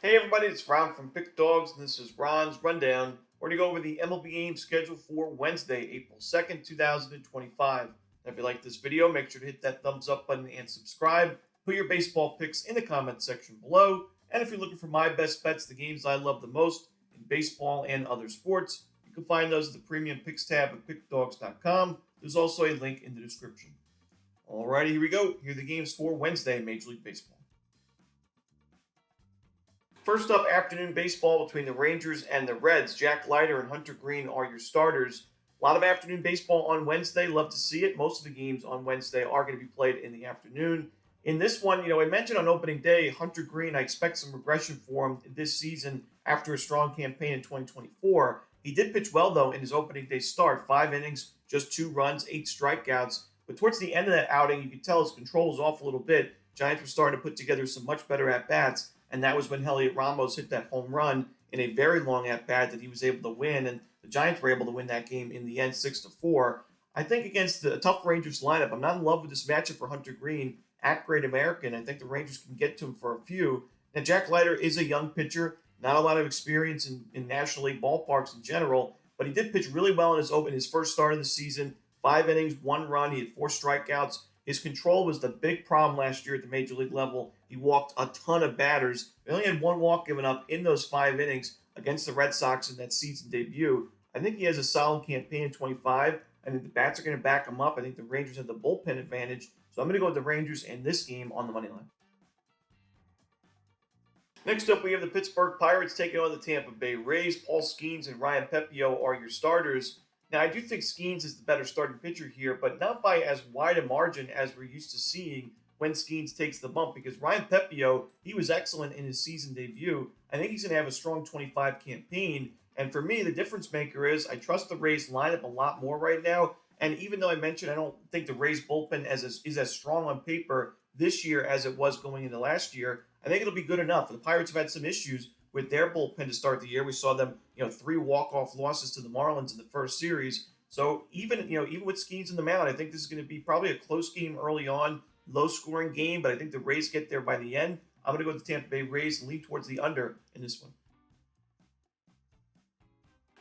Hey everybody, it's Ron from Pick Dawgz, and this is Ron's Rundown. We're going to go over the MLB game schedule for Wednesday, April 2nd, 2025. Now, if you like this video, make sure to hit that thumbs up button and subscribe. Put your baseball picks in the comment section below. And if you're looking for my best bets, the games I love the most in baseball and other sports, you can find those at the premium picks tab at pickdawgz.com. There's also a link in the description. Alrighty, here we go. Here are the games for Wednesday, Major League Baseball. First up, afternoon baseball between the Rangers and the Reds. Jack Leiter and Hunter Green are your starters. A lot of afternoon baseball on Wednesday. Love to see it. Most of the games on Wednesday are going to be played in the afternoon. In this one, I mentioned on opening day, Hunter Green, I expect some regression for him this season after a strong campaign in 2024. He did pitch well, though, in his opening day start. 5 innings, just 2 runs, 8 strikeouts. But towards the end of that outing, you could tell his control was off a little bit. Giants were starting to put together some much better at-bats. And that was when Heliot Ramos hit that home run in a very long at bat that he was able to win, and the Giants were able to win that game in the end, 6-4. I think against a tough Rangers lineup, I'm not in love with this matchup for Hunter Green at Great American. I think the Rangers can get to him for a few. Now, Jack Leiter is a young pitcher, not a lot of experience in National League ballparks in general, but he did pitch really well in his first start of the season. 5 innings, 1 run. He had 4 strikeouts. His control was the big problem last year at the major league level. He walked a ton of batters. He only had 1 walk given up in those 5 innings against the Red Sox in that season debut. I think he has a solid campaign in 25. I think the bats are going to back him up. I think the Rangers have the bullpen advantage. So I'm going to go with the Rangers in this game on the money line. Next up, we have the Pittsburgh Pirates taking on the Tampa Bay Rays. Paul Skeens and Ryan Pepiot are your starters. Now, I do think Skeens is the better starting pitcher here, but not by as wide a margin as we're used to seeing when Skeens takes the bump, because Ryan Pepiot, he was excellent in his season debut. I think he's going to have a strong 25 campaign. And for me, the difference maker is I trust the Rays lineup a lot more right now. And even though I mentioned I don't think the Rays bullpen is as strong on paper this year as it was going into last year, I think it'll be good enough. The Pirates have had some issues with their bullpen to start the year. We saw them, 3 walk-off losses to the Marlins in the first series. So even with Skeens in the mound, I think this is going to be probably a close game early on, low-scoring game, but I think the Rays get there by the end. I'm going to go with the Tampa Bay Rays and lean towards the under in this one.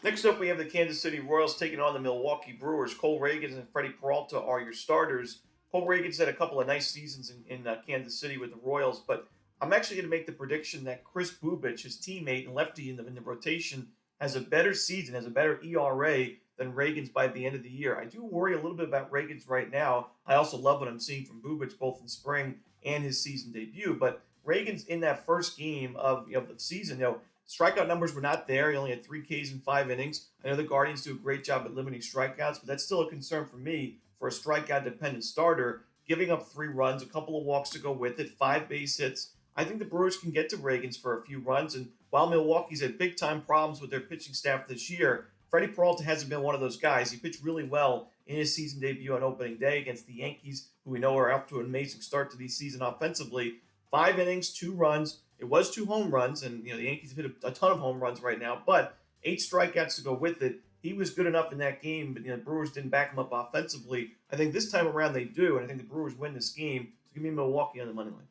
Next up, we have the Kansas City Royals taking on the Milwaukee Brewers. Cole Ragans and Freddie Peralta are your starters. Cole Ragans had a couple of nice seasons in Kansas City with the Royals, but I'm actually going to make the prediction that Chris Bubic, his teammate and lefty in the rotation, has a better season, has a better ERA than Ragans by the end of the year. I do worry a little bit about Ragans right now. I also love what I'm seeing from Bubic both in spring and his season debut. But Ragans in that first game of the season, strikeout numbers were not there. He only had 3 Ks in 5 innings. I know the Guardians do a great job at limiting strikeouts, but that's still a concern for me for a strikeout-dependent starter. Giving up 3 runs, a couple of walks to go with it, 5 base hits. I think the Brewers can get to Ragans for a few runs. And while Milwaukee's had big-time problems with their pitching staff this year, Freddie Peralta hasn't been one of those guys. He pitched really well in his season debut on opening day against the Yankees, who we know are off to an amazing start to the season offensively. 5 innings, 2 runs. It was 2 home runs, and the Yankees have hit a ton of home runs right now, but 8 strikeouts to go with it. He was good enough in that game, but the Brewers didn't back him up offensively. I think this time around they do, and I think the Brewers win this game. So give me Milwaukee on the money line.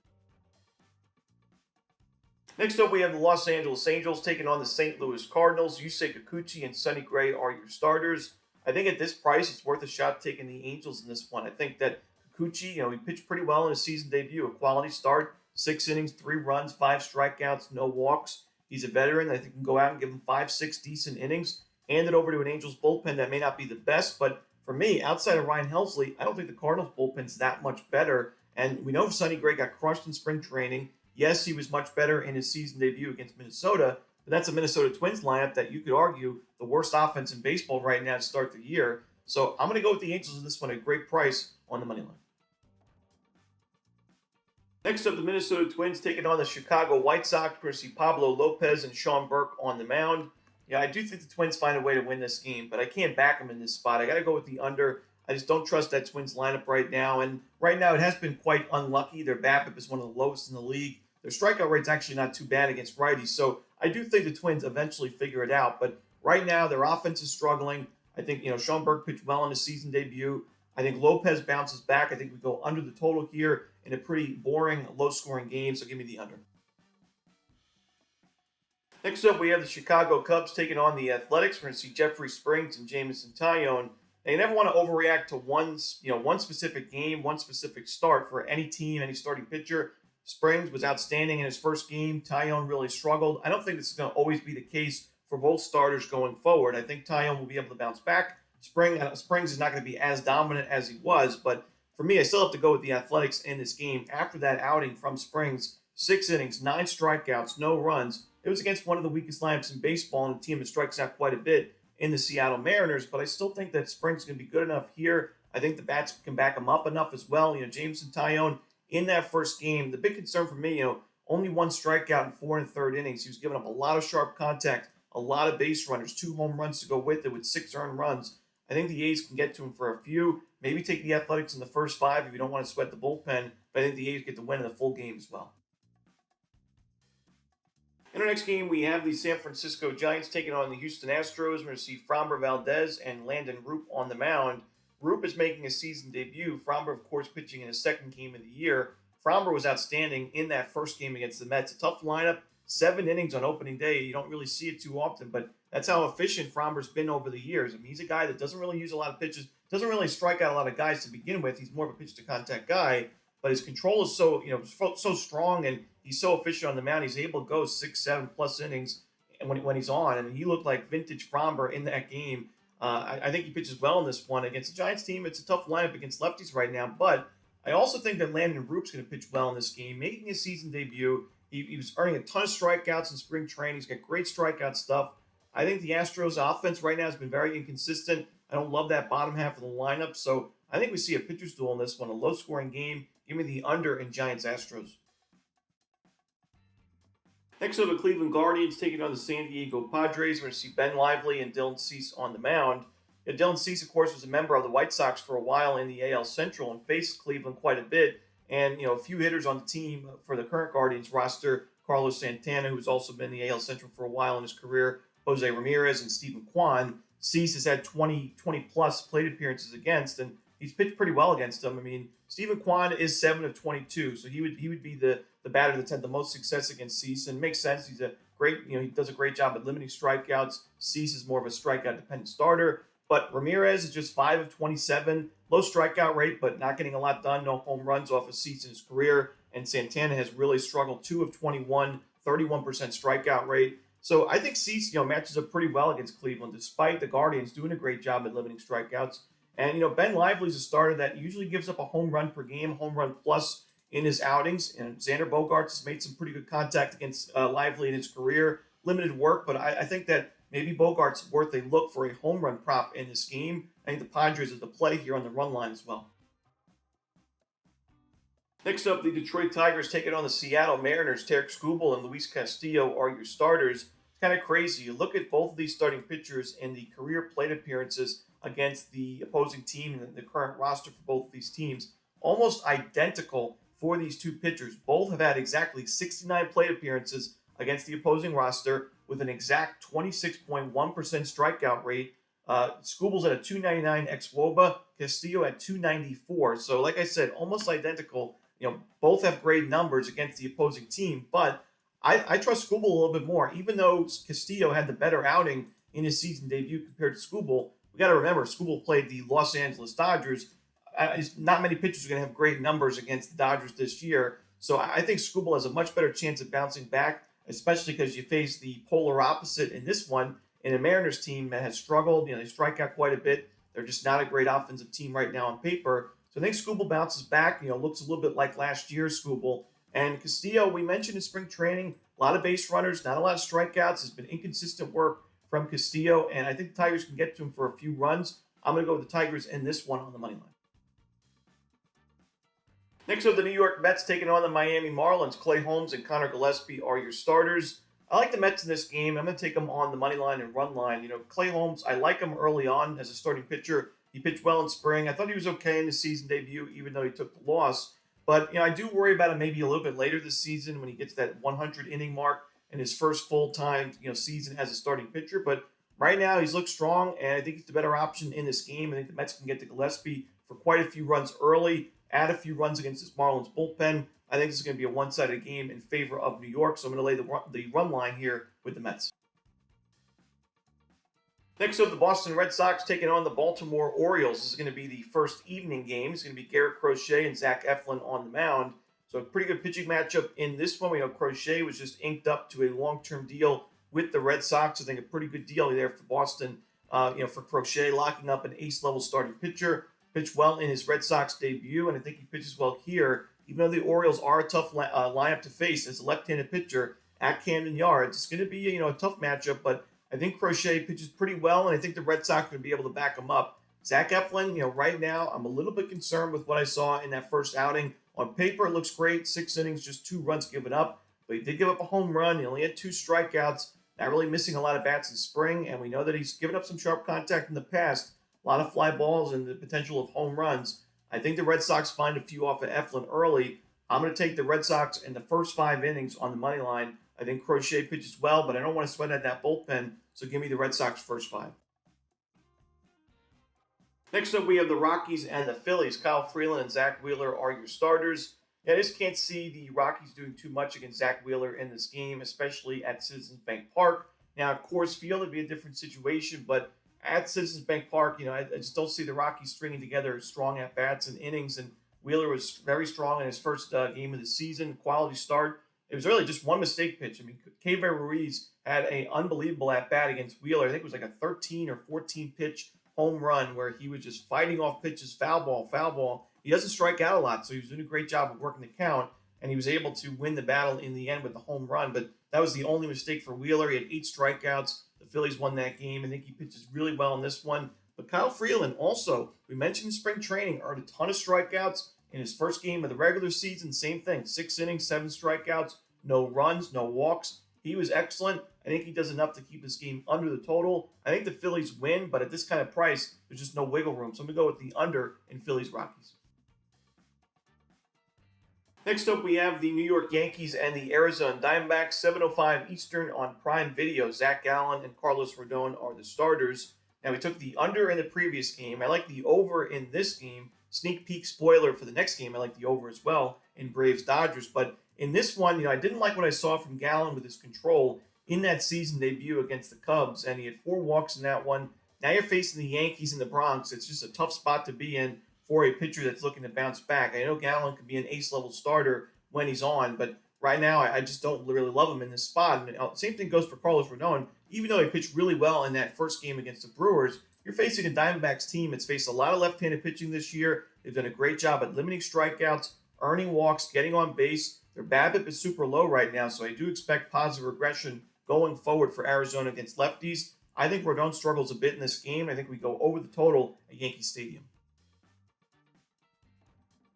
Next up, we have the Los Angeles Angels taking on the St. Louis Cardinals. Yusei Kikuchi and Sonny Gray are your starters. I think at this price, it's worth a shot taking the Angels in this one. I think that Kikuchi, he pitched pretty well in his season debut. A quality start, 6 innings, 3 runs, 5 strikeouts, no walks. He's a veteran. I think can go out and give him 5-6 decent innings. Hand it over to an Angels bullpen that may not be the best, but for me, outside of Ryan Helsley, I don't think the Cardinals bullpen's that much better. And we know Sonny Gray got crushed in spring training. Yes, he was much better in his season debut against Minnesota, but that's a Minnesota Twins lineup that you could argue the worst offense in baseball right now to start the year. So I'm going to go with the Angels in this one at a great price on the money line. Next up, the Minnesota Twins taking on the Chicago White Sox. We're going to see Pablo Lopez and Sean Burke on the mound. I do think the Twins find a way to win this game, but I can't back them in this spot. I got to go with the under. I just don't trust that Twins lineup right now. And right now, it has been quite unlucky. Their BABIP is one of the lowest in the league. Their strikeout rate's actually not too bad against righties. So I do think the Twins eventually figure it out. But right now, their offense is struggling. I think, Sean Burke pitched well in his season debut. I think Lopez bounces back. I think we go under the total here in a pretty boring, low-scoring game. So give me the under. Next up, we have the Chicago Cubs taking on the Athletics. We're going to see Jeffrey Springs and Jamison Tyone. They never want to overreact to one specific game, one specific start for any team, any starting pitcher. Springs was outstanding in his first game. Tyone really struggled. I don't think this is going to always be the case for both starters going forward. I think Tyone will be able to bounce back. Springs is not going to be as dominant as he was, but for me, I still have to go with the Athletics in this game. After that outing from Springs, 6 innings, 9 strikeouts, no runs. It was against one of the weakest lineups in baseball and a team that strikes out quite a bit in the Seattle Mariners, but I still think that Springs is going to be good enough here. I think the bats can back him up enough as well. Jamison Tyone in that first game, the big concern for me, only 1 strikeout in 4 1/3 innings. He was giving up a lot of sharp contact, a lot of base runners, 2 home runs to go with it with 6 earned runs. I think the A's can get to him for a few. Maybe take the Athletics in the first 5 if you don't want to sweat the bullpen, but I think the A's get the win in the full game as well. In our next game, we have the San Francisco Giants taking on the Houston Astros. We're going to see Framber Valdez and Landon Roop on the mound. Roop is making his season debut. Framber, of course, pitching in his second game of the year. Framber was outstanding in that first game against the Mets. A tough lineup, 7 innings on opening day. You don't really see it too often, but that's how efficient Framber's been over the years. I mean, he's a guy that doesn't really use a lot of pitches, doesn't really strike out a lot of guys to begin with. He's more of a pitch-to-contact guy, but his control is so strong, and he's so efficient on the mound. He's able to go 6, 7+ innings when he's on, and he looked like vintage Framber in that game. I think he pitches well in this one against the Giants team. It's a tough lineup against lefties right now, but I also think that Landon Roop's going to pitch well in this game, making his season debut. He was earning a ton of strikeouts in spring training. He's got great strikeout stuff. I think the Astros offense right now has been very inconsistent. I don't love that bottom half of the lineup, so I think we see a pitcher's duel in this one, a low-scoring game. Give me the under in Giants-Astros. Next up, the Cleveland Guardians taking on the San Diego Padres. We're going to see Ben Lively and Dylan Cease on the mound. Dylan Cease, of course, was a member of the White Sox for a while in the AL Central and faced Cleveland quite a bit. And, a few hitters on the team for the current Guardians roster, Carlos Santana, who's also been in the AL Central for a while in his career, Jose Ramirez, and Stephen Kwan. Cease has had 20-plus plate appearances against, and he's pitched pretty well against them. I mean, Stephen Kwan is 7 of 22, so he would be the batter that's had the most success against Cease, and it makes sense. He's a great, he does a great job at limiting strikeouts. Cease is more of a strikeout-dependent starter, but Ramirez is just 5 of 27, low strikeout rate, but not getting a lot done. No home runs off of Cease in his career, and Santana has really struggled, 2 of 21, 31% strikeout rate. So I think Cease, matches up pretty well against Cleveland, despite the Guardians doing a great job at limiting strikeouts. And, Ben Lively's a starter that usually gives up a home run per game, home run plus in his outings. And Xander Bogaerts has made some pretty good contact against Lively in his career. Limited work, but I think that maybe Bogaerts worth a look for a home run prop in this game. I think the Padres are the play here on the run line as well. Next up, the Detroit Tigers taking on the Seattle Mariners. Tarek Skubal and Luis Castillo are your starters. It's kind of crazy. You look at both of these starting pitchers and the career plate appearances against the opposing team and the current roster for both of these teams. Almost identical for these two pitchers. Both have had exactly 69 plate appearances against the opposing roster with an exact 26.1% strikeout rate. Skubal's at a 299 xWOBA, Castillo at 294. So like I said, almost identical. Both have great numbers against the opposing team, but I trust Skubal a little bit more. Even though Castillo had the better outing in his season debut compared to Skubal, we got to remember Skubal played the Los Angeles Dodgers. Not many pitchers are going to have great numbers against the Dodgers this year. So I think Skubal has a much better chance of bouncing back, especially because you face the polar opposite in this one in a Mariners team that has struggled. They strike out quite a bit. They're just not a great offensive team right now on paper. So I think Skubal bounces back, looks a little bit like last year's Skubal. And Castillo, we mentioned in spring training, a lot of base runners, not a lot of strikeouts. It's been inconsistent work from Castillo, and I think the Tigers can get to him for a few runs. I'm going to go with the Tigers in this one on the money line. Next up, the New York Mets taking on the Miami Marlins. Clay Holmes and Connor Gillespie are your starters. I like the Mets in this game. I'm going to take them on the money line and run line. Clay Holmes, I like him early on as a starting pitcher. He pitched well in spring. I thought he was okay in his season debut, even though he took the loss. But, I do worry about him maybe a little bit later this season when he gets that 100-inning mark in his first full-time, season as a starting pitcher. But right now, he's looked strong, and I think he's the better option in this game. I think the Mets can get to Gillespie for quite a few runs early, add a few runs against this Marlins bullpen. I think this is going to be a one-sided game in favor of New York, so I'm going to lay the run line here with the Mets. Next up, the Boston Red Sox taking on the Baltimore Orioles. This is going to be the first evening game. It's going to be Garrett Crochet and Zach Eflin on the mound. So a pretty good pitching matchup in this one. We know Crochet was just inked up to a long-term deal with the Red Sox. I think a pretty good deal there for Boston. For Crochet, locking up an ace-level starting pitcher. Pitched well in his Red Sox debut, and I think he pitches well here. Even though the Orioles are a tough lineup to face as a left-handed pitcher at Camden Yards, it's going to be a tough matchup, but I think Crochet pitches pretty well, and I think the Red Sox are going to be able to back him up. Zach Eflin, right now, I'm a little bit concerned with what I saw in that first outing. On paper, it looks great. 6 innings, just 2 runs given up. But he did give up a home run. He only had 2 strikeouts. Not really missing a lot of bats in spring, and we know that he's given up some sharp contact in the past. A lot of fly balls and the potential of home runs. I think the Red Sox find a few off of Eflin early. I'm going to take the Red Sox in the first 5 innings on the money line. I think Crochet pitches well, but I don't want to sweat at that bullpen, so give me the Red Sox first 5. Next up, we have the Rockies and the Phillies. Kyle Freeland and Zach Wheeler are your starters. I just can't see the Rockies doing too much against Zach Wheeler in this game, especially at Citizens Bank Park. Now, at Coors Field, it'd be a different situation, but at Citizens Bank Park, I just don't see the Rockies stringing together strong at-bats and innings, and Wheeler was very strong in his first game of the season, quality start. It was really just one mistake pitch. Keiver Ruiz had an unbelievable at-bat against Wheeler. I think it was like a 13 or 14 pitch home run where he was just fighting off pitches, foul ball. He doesn't strike out a lot, so he was doing a great job of working the count, and he was able to win the battle in the end with the home run. But that was the only mistake for Wheeler. He had 8 strikeouts. The Phillies won that game. I think he pitches really well in this one. But Kyle Freeland also, we mentioned in spring training, earned a ton of strikeouts in his first game of the regular season. Same thing, 6 innings, 7 strikeouts, no runs, no walks. He was excellent. I think he does enough to keep this game under the total. I think the Phillies win, but at this kind of price, there's just no wiggle room. So I'm going to go with the under in Phillies-Rockies. Next up, we have the New York Yankees and the Arizona Diamondbacks, 7:05 Eastern on Prime Video. Zach Gallen and Carlos Rodon are the starters. Now, we took the under in the previous game. I like the over in this game. Sneak peek spoiler for the next game. I like the over as well in Braves-Dodgers. But in this one, I didn't like what I saw from Gallen with his control in that season debut against the Cubs, and he had 4 walks in that one. Now you're facing the Yankees in the Bronx. It's just a tough spot to be in for a pitcher that's looking to bounce back. I know Gallen could be an ace-level starter when he's on, but right now I just don't really love him in this spot. And same thing goes for Carlos Rodon. Even though he pitched really well in that first game against the Brewers, you're facing a Diamondbacks team that's faced a lot of left-handed pitching this year. They've done a great job at limiting strikeouts, earning walks, getting on base. Their BABIP is super low right now, so I do expect positive regression going forward for Arizona against lefties. I think Rodon struggles a bit in this game. I think we go over the total at Yankee Stadium.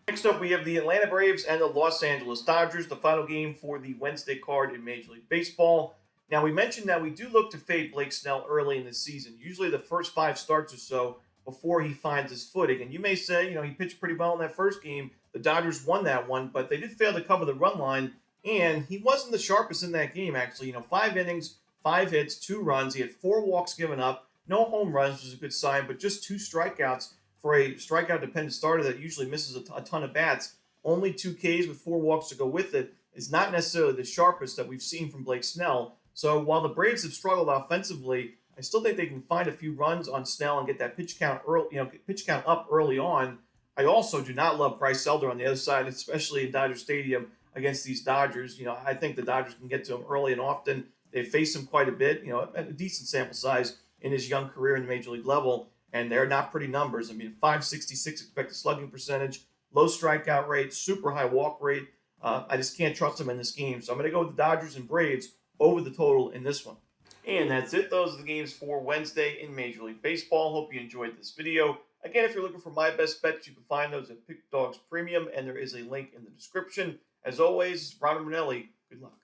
Next up, we have the Atlanta Braves and the Los Angeles Dodgers, the final game for the Wednesday card in Major League Baseball. Now, we mentioned that we do look to fade Blake Snell early in the season, usually the first 5 starts or so before he finds his footing. And you may say, he pitched pretty well in that first game. The Dodgers won that one, but they did fail to cover the run line, and he wasn't the sharpest in that game, actually. 5 innings, 5 hits, 2 runs. He had 4 walks given up, no home runs, which is a good sign, but just 2 strikeouts for a strikeout-dependent starter that usually misses a ton of bats. Only 2 Ks with 4 walks to go with it is not necessarily the sharpest that we've seen from Blake Snell. So while the Braves have struggled offensively, I still think they can find a few runs on Snell and get that pitch count up early on. I also do not love Bryce Elder on the other side, especially in Dodger Stadium against these Dodgers. I think the Dodgers can get to him early and often. They've faced him quite a bit, at a decent sample size in his young career in the major league level, and they're not pretty numbers. 566 expected slugging percentage, low strikeout rate, super high walk rate. I just can't trust them in this game. So I'm going to go with the Dodgers and Braves over the total in this one. And that's it. Those are the games for Wednesday in Major League Baseball. Hope you enjoyed this video. Again, if you're looking for my best bets, you can find those at Pick Dawgz Premium, and there is a link in the description. As always, Romanelli, good luck.